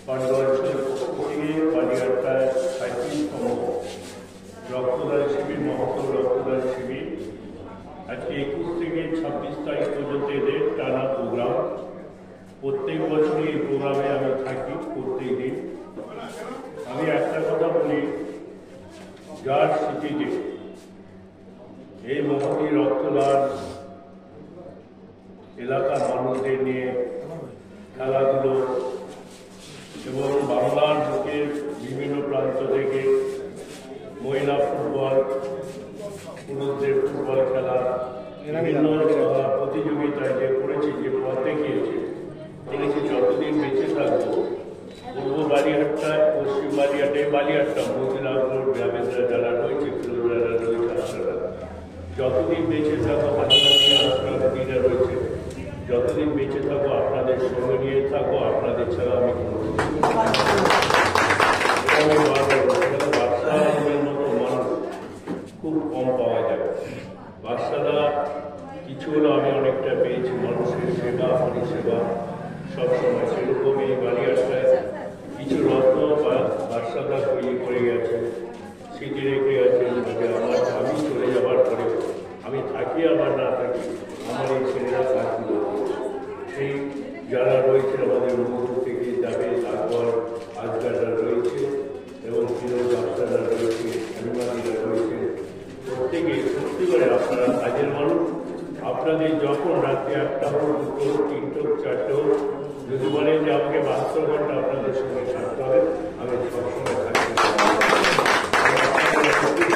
পাণ্ডবর্ষের পক্ষ থেকে বালিয়াটায় 37তম রক্তদান শিবির, মহত্তর রক্তদান শিবির। আজকে 21 থেকে 26 তারিখ পর্যন্ত এদের টানা প্রোগ্রাম। প্রত্যেক বছরই এই প্রোগ্রামে আমি থাকি, প্রত্যেক দিন। আমি একটা কথা বলি, যার স্মৃতিতে এই মহতী রক্তদান এলাকার মানুষদের নিয়ে খেলাধুলো এবং বাংলার বুকের বিভিন্ন প্রান্ত থেকে মহিলা ফুটবল, পুরুষদের ফুটবল খেলা, বিভিন্ন প্রতিযোগিতায় যে করেছি, যে পথ দেখিয়েছে, দেখেছি যতদিন বেঁচে থাকবো পূর্ব বালিয়াটায়, পশ্চিম বালিয়াটায়, বালিয়াটা মহিলাগুলোর গ্রামেরা যারা রয়েছে, ফিরোজরা রয়েছে, আপনারা যতদিন বেঁচে থাকো, হাসপাতালি আশ্রমীরা রয়েছে, যতদিন বেঁচে থাকো আপনাদের সঙ্গে নিয়ে থাকো, আপনাদের ছাড়া আমি বাদশাহের মতো মানুষ খুব কম পাওয়া যায়। বাদশারা কিছু হলো আমি অনেকটা পেয়েছি, মানুষের সেবা, পরিষেবা সবসময়। সেরকম এই বালিয়াটায় কিছু রত্ন বাদশারা তৈরি করে গেছে, স্মৃতি রেখে গেছেন। আমি চলে যাবার পরে, আমি থাকি আবার না থাকি, আমার এই ছেলেরা থাকবে। সেই যারা রয়েছে আমাদের মুখ থেকে যাবে, তারপর আজগাররা রয়েছে এবং ফিরোজ বাদশারা রয়েছে, হনুমানিরা রয়েছে, প্রত্যেকে সত্যি করে আপনারা কাজের মানুষ। আপনাদের যখন রাত্রে 1টা হোক, 2টো হোক, 3টো হোক, 4টে হোক, যদি বলেন যে আমাকে 72 ঘন্টা আপনাদের সঙ্গে থাকতে হবে, আমি সবসময় থাকতে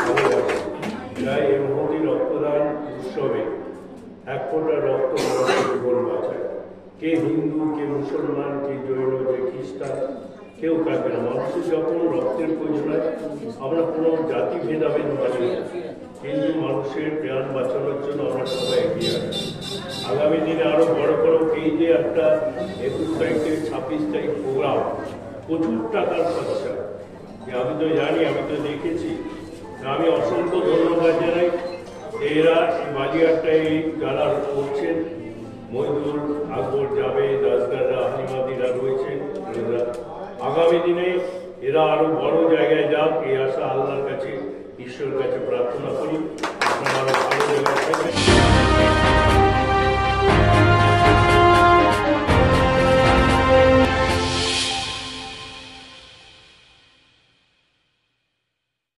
ভালোবাসি। তাই এই মহতী রক্তদান উৎসবে 1 ফোঁটা রক্ত মানুষের জীবন বাঁচায়। কে হিন্দু, কে মুসলমান, কে জৈন, কে খ্রিস্টান, কেউ থাকবে না। মানুষের যখন রক্তের প্রয়োজন হয়, আমরা কোনো জাতি ভেদাভেদ মানি না, কিন্তু মানুষের প্রাণ বাঁচানোর জন্য আমরা সবাই এগিয়ে আসি। আগামী দিনে আরো বড় বড় এই যে একটা 21 তারিখ থেকে 26 তারিখ প্রোগ্রাম, প্রচুর টাকার খরচা। আমি তো জানি, আমি তো দেখেছি। আমি অসংখ্য ধন্যবাদ জানাই এরা বালিয়াটায় যারা করছেন, মহিদুল, আকবর, জাভেদ, আজগাররা, হালিমাদিরা রয়েছেন। আগামী দিনে এরা আরো বড় জায়গায় যাক, এই আশা আল্লাহর কাছে, ঈশ্বরের কাছে প্রার্থনা করি। আপনারা আরো ভালো জায়গায়